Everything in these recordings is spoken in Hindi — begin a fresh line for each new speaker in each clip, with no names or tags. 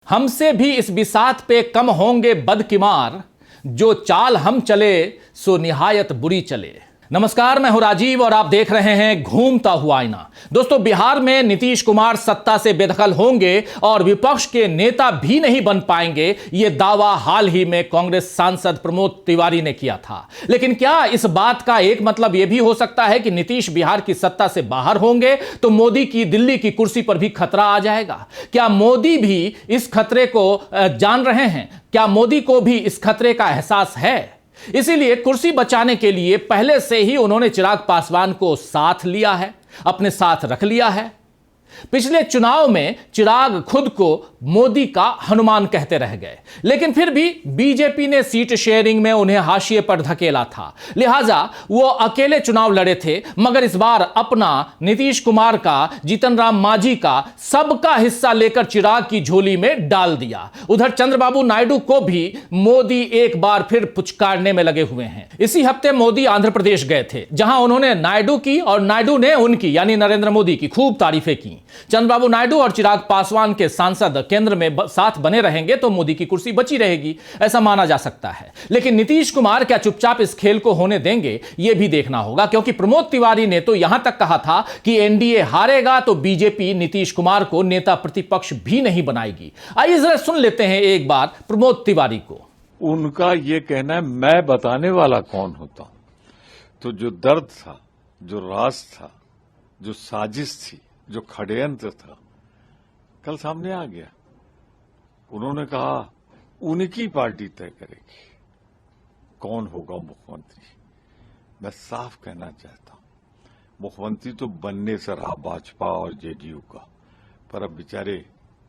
हमसे भी इस बिसात पे कम होंगे बदकिमार, जो चाल हम चले सो निहायत बुरी चले। नमस्कार, मैं हूं राजीव और आप देख रहे हैं घूमता हुआ आईना। दोस्तों, बिहार में नीतीश कुमार सत्ता से बेदखल होंगे और विपक्ष के नेता भी नहीं बन पाएंगे, यह दावा हाल ही में कांग्रेस सांसद प्रमोद तिवारी ने किया था। लेकिन क्या इस बात का एक मतलब यह भी हो सकता है कि नीतीश बिहार की सत्ता से बाहर होंगे तो मोदी की दिल्ली की कुर्सी पर भी खतरा आ जाएगा? क्या मोदी भी इस खतरे को जान रहे हैं? क्या मोदी को भी इस खतरे का एहसास है? इसीलिए कुर्सी बचाने के लिए पहले से ही उन्होंने चिराग पासवान को साथ लिया है, अपने साथ रख लिया है। पिछले चुनाव में चिराग खुद को मोदी का हनुमान कहते रह गए, लेकिन फिर भी बीजेपी ने सीट शेयरिंग में उन्हें हाशिए पर धकेला था, लिहाजा वो अकेले चुनाव लड़े थे। मगर इस बार अपना, नीतीश कुमार का, जीतन राम मांझी का, सबका हिस्सा लेकर चिराग की झोली में डाल दिया। उधर चंद्रबाबू नायडू को भी मोदी एक बार फिर पुचकारने में लगे हुए हैं। इसी हफ्ते मोदी आंध्र प्रदेश गए थे, जहां उन्होंने नायडू की और नायडू ने उनकी यानी नरेंद्र मोदी की खूब तारीफें की। चंद्रबाबू नायडू और चिराग पासवान के सांसद केंद्र में साथ बने रहेंगे तो मोदी की कुर्सी बची रहेगी, ऐसा माना जा सकता है। लेकिन नीतीश कुमार क्या चुपचाप इस खेल को होने देंगे, यह भी देखना होगा, क्योंकि प्रमोद तिवारी ने तो यहां तक कहा था कि एनडीए हारेगा तो बीजेपी नीतीश कुमार को नेता प्रतिपक्ष भी नहीं बनाएगी। आइए जरा सुन लेते हैं एक बार प्रमोद तिवारी को।
उनका यह कहना है मैं बताने वाला कौन होता हूं। तो जो दर्द था, जो राज था, जो साजिश थी, जो षड्यंत्र था, कल सामने आ गया। उन्होंने कहा उनकी पार्टी तय करेगी कौन होगा मुख्यमंत्री। मैं साफ कहना चाहता हूं, मुख्यमंत्री तो बनने से रहा भाजपा और जेडीयू का, पर अब बेचारे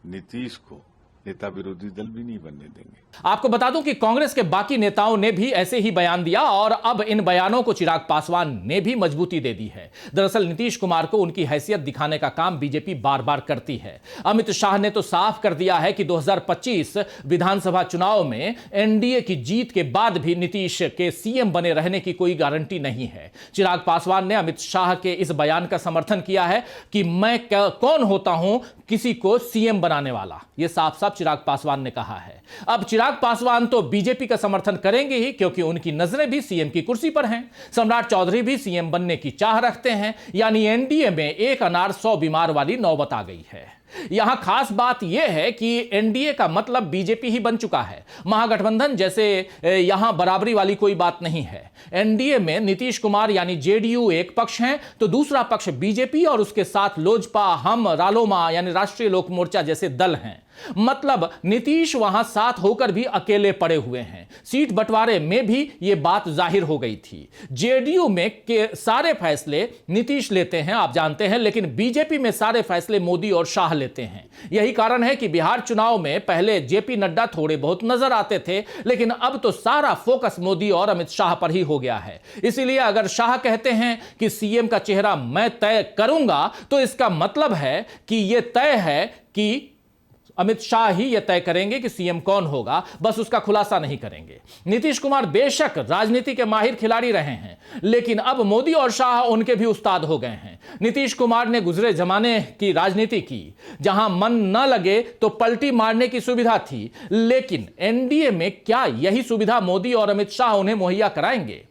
नीतीश को नेता विरोधी दल भी नहीं बनने देंगे।
आपको बता दूं कि कांग्रेस के बाकी नेताओं ने भी ऐसे ही बयान दिया और अब इन बयानों को चिराग पासवान ने भी मजबूती दे दी है। दरअसल नीतीश कुमार को उनकी हैसियत दिखाने का काम बीजेपी बार बार करती है। अमित शाह ने तो साफ कर दिया है कि 2025 विधानसभा चुनाव में एनडीए की जीत के बाद भी नीतीश के सीएम बने रहने की कोई गारंटी नहीं है। चिराग पासवान ने अमित शाह के इस बयान का समर्थन किया है कि मैं कौन होता हूं किसी को सीएम बनाने वाला, यह साफ साफ चिराग पासवान ने कहा है। अब चिराग पासवान तो बीजेपी का समर्थन करेंगे ही, क्योंकि उनकी नजरें भी सीएम की कुर्सी पर हैं। सम्राट चौधरी भी सीएम बनने की चाह रखते हैं, यानी एनडीए में एक अनार 100 बीमार वाली नौबत आ गई है। यहां खास बात यह है कि एनडीए का मतलब बीजेपी ही बन चुका है। महागठबंधन जैसे यहां बराबरी वाली कोई बात नहीं है। एनडीए में नीतीश कुमार यानी जेडीयू एक पक्ष है तो दूसरा पक्ष बीजेपी और उसके साथ लोजपा, हम, रालोमा यानी राष्ट्रीय लोक मोर्चा जैसे दल हैं। मतलब नीतीश वहां साथ होकर भी अकेले पड़े हुए हैं। सीट बंटवारे में भी यह बात जाहिर हो गई थी। जेडीयू में के सारे फैसले नीतीश लेते हैं, आप जानते हैं, लेकिन बीजेपी में सारे फैसले मोदी और शाह लेते हैं। यही कारण है कि बिहार चुनाव में पहले जेपी नड्डा थोड़े बहुत नजर आते थे, लेकिन अब तो सारा फोकस मोदी और अमित शाह पर ही हो गया है। इसीलिए अगर शाह कहते हैं कि सीएम का चेहरा मैं तय करूंगा, तो इसका मतलब है कि यह तय है कि अमित शाह ही यह तय करेंगे कि सीएम कौन होगा, बस उसका खुलासा नहीं करेंगे। नीतीश कुमार बेशक राजनीति के माहिर खिलाड़ी रहे हैं, लेकिन अब मोदी और शाह उनके भी उस्ताद हो गए हैं। नीतीश कुमार ने गुजरे जमाने की राजनीति की, जहां मन न लगे तो पलटी मारने की सुविधा थी, लेकिन एनडीए में क्या यही सुविधा मोदी और अमित शाह उन्हें मुहैया कराएंगे?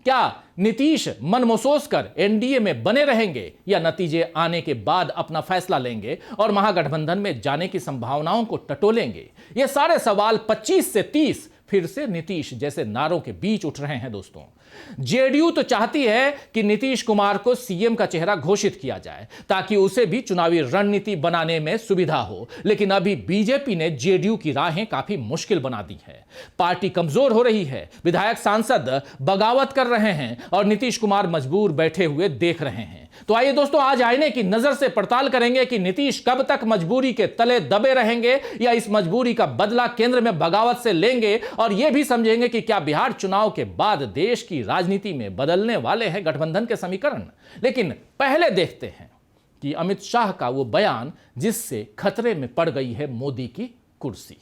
क्या नीतीश मन महसूस कर एनडीए में बने रहेंगे या नतीजे आने के बाद अपना फैसला लेंगे और महागठबंधन में जाने की संभावनाओं को टटोलेंगे? ये सारे सवाल 25 से 30 फिर से नीतीश जैसे नारों के बीच उठ रहे हैं। दोस्तों, जेडीयू तो चाहती है कि नीतीश कुमार को सीएम का चेहरा घोषित किया जाए ताकि उसे भी चुनावी रणनीति बनाने में सुविधा हो, लेकिन अभी बीजेपी ने जेडीयू की राहें काफी मुश्किल बना दी है। पार्टी कमजोर हो रही है, विधायक सांसद बगावत कर रहे हैं और नीतीश कुमार मजबूर बैठे हुए देख रहे हैं। तो आइए दोस्तों, आज आईने की नजर से पड़ताल करेंगे कि नीतीश कब तक मजबूरी के तले दबे रहेंगे या इस मजबूरी का बदला केंद्र में बगावत से लेंगे, और यह भी समझेंगे कि क्या बिहार चुनाव के बाद देश की राजनीति में बदलने वाले हैं गठबंधन के समीकरण। लेकिन पहले देखते हैं कि अमित शाह का वो बयान जिससे खतरे में पड़ गई है मोदी की कुर्सी।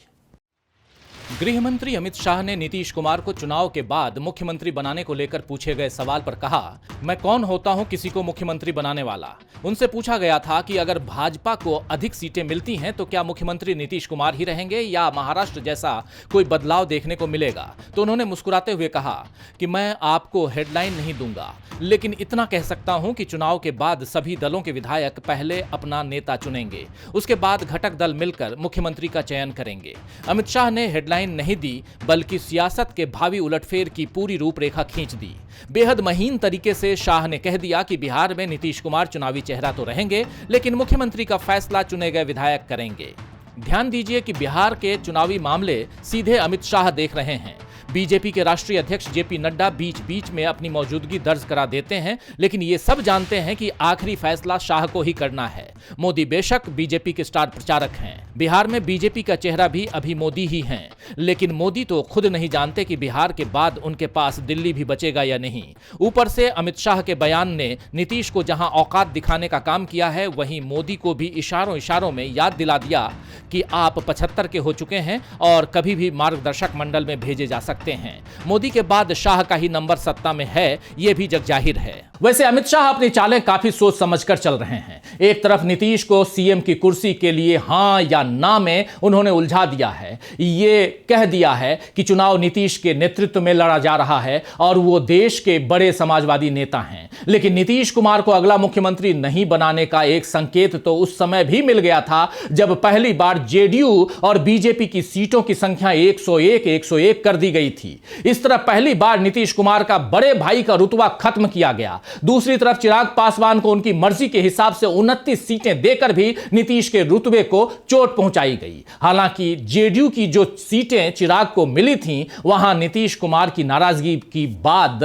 गृह मंत्री अमित शाह ने नीतीश कुमार को चुनाव के बाद मुख्यमंत्री बनाने को लेकर पूछे गए सवाल पर कहा, मैं कौन होता हूं किसी को मुख्यमंत्री बनाने वाला। उनसे पूछा गया था कि अगर भाजपा को अधिक सीटें मिलती हैं तो क्या मुख्यमंत्री नीतीश कुमार ही रहेंगे या महाराष्ट्र जैसा कोई बदलाव देखने को मिलेगा। तो उन्होंने मुस्कुराते हुए कहा कि मैं आपको हेडलाइन नहीं दूंगा, लेकिन इतना कह सकता हूं कि चुनाव के बाद सभी दलों के विधायक पहले अपना नेता चुनेंगे, उसके बाद घटक दल मिलकर मुख्यमंत्री का चयन करेंगे। अमित शाह ने हेडलाइन नहीं दी, बल्कि सियासत के भावी उलटफेर की पूरी रूपरेखा खींच दी। बेहद महीन तरीके से शाह ने कह दिया कि बिहार में नीतीश कुमार चुनावी चेहरा तो रहेंगे, लेकिन मुख्यमंत्री का फैसला चुने गए विधायक करेंगे। ध्यान दीजिए कि बिहार के चुनावी मामले सीधे अमित शाह देख रहे हैं। बीजेपी के राष्ट्रीय अध्यक्ष जेपी नड्डा बीच बीच में अपनी मौजूदगी दर्ज करा देते हैं, लेकिन ये सब जानते हैं कि आखिरी फैसला शाह को ही करना है। मोदी बेशक बीजेपी के स्टार प्रचारक हैं, बिहार में बीजेपी का चेहरा भी अभी मोदी ही हैं, लेकिन मोदी तो खुद नहीं जानते कि बिहार के बाद उनके पास दिल्ली भी बचेगा या नहीं। ऊपर से अमित शाह के बयान ने नीतीश को जहां औकात दिखाने का काम किया है, वहीं मोदी को भी इशारों इशारों में याद दिला दिया कि आप 75 के हो चुके हैं और कभी भी मार्गदर्शक मंडल में भेजे जा सकते हैं। मोदी के बाद शाह का ही नंबर सत्ता में है, यह भी जगजाहिर है। वैसे अमित शाह अपनी चालें काफी सोच समझकर चल रहे हैं। एक तरफ नीतीश को सीएम की कुर्सी के लिए हां या ना में उन्होंने उलझा दिया है। ये कह दिया है कि चुनाव नीतीश के नेतृत्व में लड़ा जा रहा है और वो देश के बड़े समाजवादी नेता हैं। लेकिन नीतीश कुमार को अगला मुख्यमंत्री नहीं बनाने का एक संकेत तो उस समय भी मिल गया था जब पहली बार जेडीयू और बीजेपी की सीटों की संख्या 101 कर दी गई थी। इस तरह पहली बार नीतीश कुमार का बड़े भाई का रुतबा खत्म किया गया। दूसरी तरफ चिराग पासवान को उनकी मर्जी के हिसाब से 29 सीटें देकर भी नीतीश के रुतबे को चोट पहुंचाई गई। हालांकि जेडीयू की जो सीटें चिराग को मिली थीं, वहां नीतीश कुमार की नाराजगी की बाद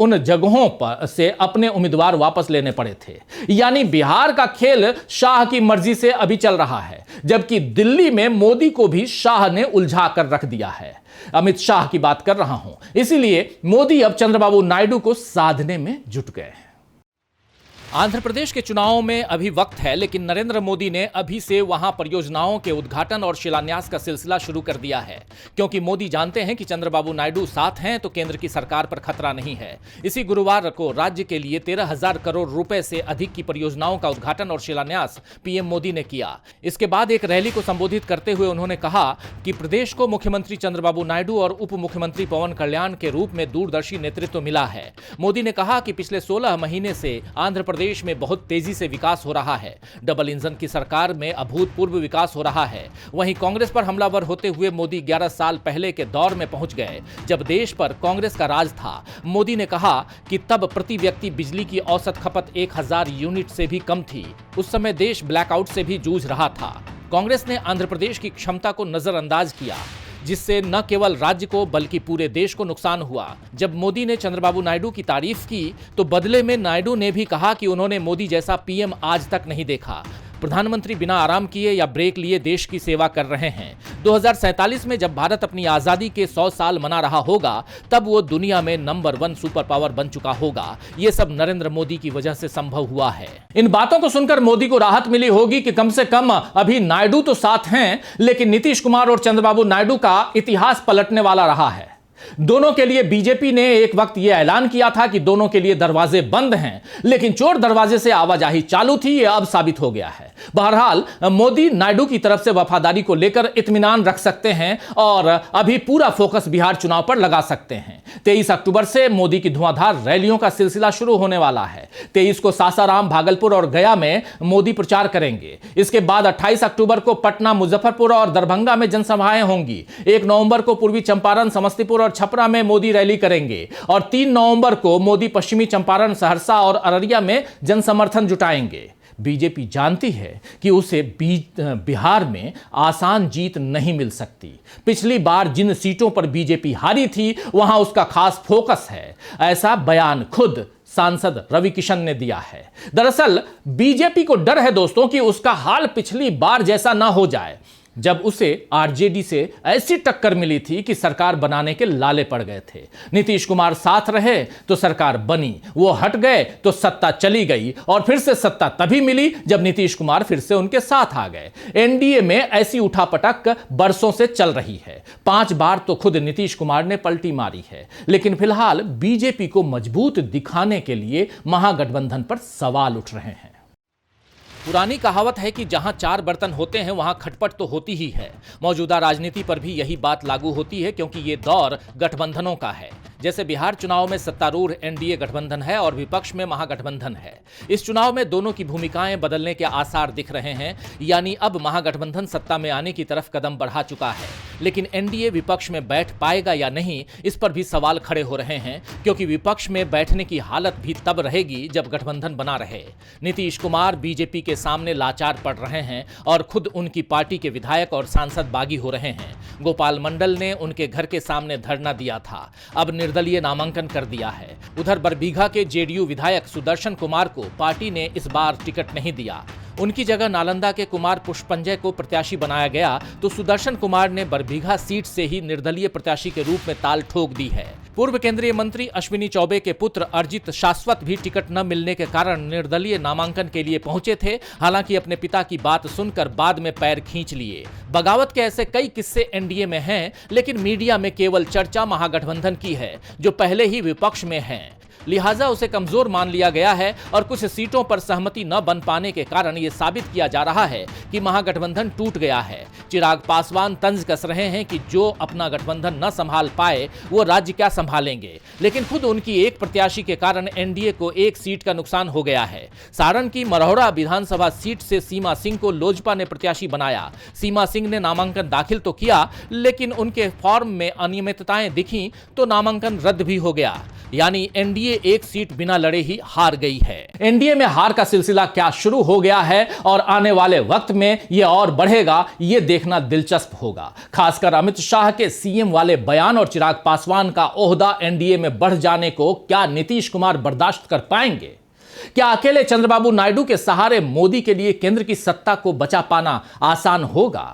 उन जगहों पर से अपने उम्मीदवार वापस लेने पड़े थे। यानी बिहार का खेल शाह की मर्जी से अभी चल रहा है, जबकि दिल्ली में मोदी को भी शाह ने उलझा कर रख दिया है। अमित शाह की बात कर रहा हूं, इसीलिए मोदी अब चंद्रबाबू नायडू को साधने में जुट गए हैं। आंध्र प्रदेश के चुनाव में अभी वक्त है, लेकिन नरेंद्र मोदी ने अभी से वहां परियोजनाओं के उद्घाटन और शिलान्यास का सिलसिला शुरू कर दिया है, क्योंकि मोदी जानते हैं कि चंद्रबाबू नायडू साथ हैं तो केंद्र की सरकार पर खतरा नहीं है। इसी गुरुवार को राज्य के लिए 13,000 करोड़ रुपए से अधिक की परियोजनाओं का उद्घाटन और शिलान्यास पीएम मोदी ने किया। इसके बाद एक रैली को संबोधित करते हुए उन्होंने कहा कि प्रदेश को मुख्यमंत्री चंद्रबाबू नायडू और उप मुख्यमंत्री पवन कल्याण के रूप में दूरदर्शी नेतृत्व मिला है। मोदी ने कहा कि पिछले 16 महीने से आंध्र प्रदेश में बहुत तेजी से विकास हो रहा है। डबल इंजन की सरकार में अभूतपूर्व विकास हो रहा है। वहीं कांग्रेस पर हमलावर होते हुए मोदी 11 साल पहले के दौर में पहुंच गए, जब देश पर कांग्रेस का राज था। मोदी ने कहा कि तब प्रति व्यक्ति बिजली की औसत खपत 1000 यूनिट से भी कम थी। उस समय देश ब्लैकआउट से भी जूझ रहा था। कांग्रेस ने आंध्र प्रदेश की क्षमता को नजरअंदाज किया, जिससे न केवल राज्य को बल्कि पूरे देश को नुकसान हुआ। जब मोदी ने चंद्रबाबू नायडू की तारीफ की तो बदले में नायडू ने भी कहा कि उन्होंने मोदी जैसा पीएम आज तक नहीं देखा। प्रधानमंत्री बिना आराम किए या ब्रेक लिए देश की सेवा कर रहे हैं। 2047 में जब भारत अपनी आजादी के 100 साल मना रहा होगा, तब वो दुनिया में नंबर 1 सुपर पावर बन चुका होगा। ये सब नरेंद्र मोदी की वजह से संभव हुआ है। इन बातों को सुनकर मोदी को राहत मिली होगी कि कम से कम अभी नायडू तो साथ हैं, लेकिन नीतीश कुमार और चंद्रबाबू नायडू का इतिहास पलटने वाला रहा है। दोनों के लिए बीजेपी ने एक वक्त यह ऐलान किया था कि दोनों के लिए दरवाजे बंद हैं, लेकिन चोर दरवाजे से आवाजाही चालू थी, यह अब साबित हो गया है। बहरहाल मोदी नायडू की तरफ से वफादारी को लेकर इत्मीनान रख सकते हैं और अभी पूरा फोकस बिहार चुनाव पर लगा सकते हैं। 23 अक्टूबर से मोदी की धुआंधार रैलियों का सिलसिला शुरू होने वाला है। 23 को सासाराम, भागलपुर और गया में मोदी प्रचार करेंगे। इसके बाद 28 अक्टूबर को पटना, मुजफ्फरपुर और दरभंगा में जनसभाएं होंगी। 1 नवंबर को पूर्वी चंपारण, समस्तीपुर और छपरा में मोदी रैली करेंगे और 3 नवंबर को मोदी पश्चिमी चंपारण, सहरसा और अररिया में जनसमर्थन जुटाएंगे। बीजेपी जानती है कि उसे बिहार में आसान जीत नहीं मिल सकती। पिछली बार जिन सीटों पर बीजेपी हारी थी, वहां उसका खास फोकस है। ऐसा बयान खुद सांसद रवि किशन ने दिया है। दरअसल बीजेपी को डर है दोस्तों कि उसका हाल पिछली बार जैसा ना हो जाए। जब उसे आरजेडी से ऐसी टक्कर मिली थी कि सरकार बनाने के लाले पड़ गए थे। नीतीश कुमार साथ रहे तो सरकार बनी, वो हट गए तो सत्ता चली गई, और फिर से सत्ता तभी मिली जब नीतीश कुमार फिर से उनके साथ आ गए। एनडीए में ऐसी उठापटक बरसों से चल रही है। 5 बार तो खुद नीतीश कुमार ने पलटी मारी है, लेकिन फिलहाल बीजेपी को मजबूत दिखाने के लिए महागठबंधन पर सवाल उठ रहे हैं। पुरानी कहावत है कि जहां 4 बर्तन होते हैं वहां खटपट तो होती ही है। मौजूदा राजनीति पर भी यही बात लागू होती है, क्योंकि ये दौर गठबंधनों का है। जैसे बिहार चुनाव में सत्तारूढ़ एनडीए गठबंधन है और विपक्ष में महागठबंधन है। इस चुनाव में दोनों की भूमिकाएं बदलने के आसार दिख रहे हैं, यानी अब महागठबंधन सत्ता में आने की तरफ कदम बढ़ा चुका है। लेकिन एनडीए विपक्ष में बैठ पाएगा या नहीं, इस पर भी सवाल खड़े हो रहे हैं, क्योंकि विपक्ष में बैठने की हालत भी तब रहेगी जब गठबंधन बना रहे। नीतीश कुमार बीजेपी के सामने लाचार पड़ रहे हैं और खुद उनकी पार्टी के विधायक और सांसद बागी हो रहे हैं। गोपाल मंडल ने उनके घर के सामने धरना दिया था, अब निर्दलीय नामांकन कर दिया है। उधर बरबीघा के जेडीयू विधायक सुदर्शन कुमार को पार्टी ने इस बार टिकट नहीं दिया। उनकी जगह नालंदा के कुमार पुष्पंजय को प्रत्याशी बनाया गया, तो सुदर्शन कुमार ने बरबीघा सीट से ही निर्दलीय प्रत्याशी के रूप में ताल ठोक दी है। पूर्व केंद्रीय मंत्री अश्विनी चौबे के पुत्र अर्जित शाश्वत भी टिकट न मिलने के कारण निर्दलीय नामांकन के लिए पहुंचे थे। हालांकि अपने पिता की बात सुनकर बाद में पैर खींच लिए। बगावत के ऐसे कई किस्से एनडीए में हैं, लेकिन मीडिया में केवल चर्चा महागठबंधन की है, जो पहले ही विपक्ष में है। लिहाजा उसे कमजोर मान लिया गया है और कुछ सीटों पर सहमति न बन पाने के कारण यह साबित किया जा रहा है कि महागठबंधन टूट गया है। चिराग पासवान तंज कस रहे हैं कि जो अपना गठबंधन न संभाल पाए वो राज्य क्या संभालेंगे, लेकिन खुद उनकी एक प्रत्याशी के कारण एनडीए को 1 सीट का नुकसान हो गया है। सारण की मरौड़ा विधानसभा सीट से सीमा सिंह को लोजपा ने प्रत्याशी बनाया। सीमा सिंह ने नामांकन दाखिल तो किया, लेकिन उनके फॉर्म में अनियमितताएं दिखी तो नामांकन रद्द भी हो गया। यानी एनडीए 1 सीट बिना लड़े ही हार गई है। एनडीए में हार का सिलसिला क्या शुरू हो गया है और आने वाले वक्त में यह और बढ़ेगा, यह देखना दिलचस्प होगा। खासकर अमित शाह के सीएम वाले बयान और चिराग पासवान का ओहदा एनडीए में बढ़ जाने को क्या नीतीश कुमार बर्दाश्त कर पाएंगे? क्या अकेले चंद्रबाबू नायडू के सहारे मोदी के लिए केंद्र की सत्ता को बचा पाना आसान होगा?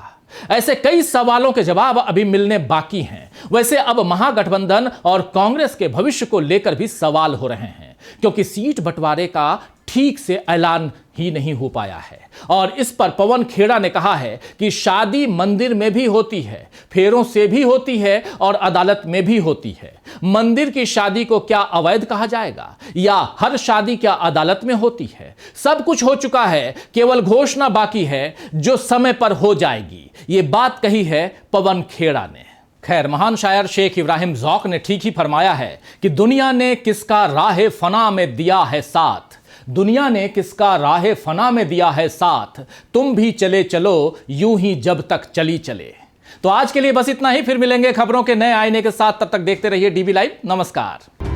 ऐसे कई सवालों के जवाब अभी मिलने बाकी हैं। वैसे अब महागठबंधन और कांग्रेस के भविष्य को लेकर भी सवाल हो रहे हैं, क्योंकि सीट बंटवारे का ठीक से ऐलान ही नहीं हो पाया है। और इस पर पवन खेड़ा ने कहा है कि शादी मंदिर में भी होती है, फेरों से भी होती है और अदालत में भी होती है। मंदिर की शादी को क्या अवैध कहा जाएगा, या हर शादी क्या अदालत में होती है? सब कुछ हो चुका है, केवल घोषणा बाकी है जो समय पर हो जाएगी। ये बात कही है पवन खेड़ा ने। खैर, महान शायर शेख इब्राहिम ज़ौक़ ने ठीक ही फरमाया है कि दुनिया ने किसका राहे फना में दिया है साथ, दुनिया ने किसका राहे फना में दिया है साथ, तुम भी चले चलो यूं ही जब तक चली चले। तो आज के लिए बस इतना ही, फिर मिलेंगे खबरों के नए आईने के साथ। तब तक देखते रहिए डीबी लाइव। नमस्कार।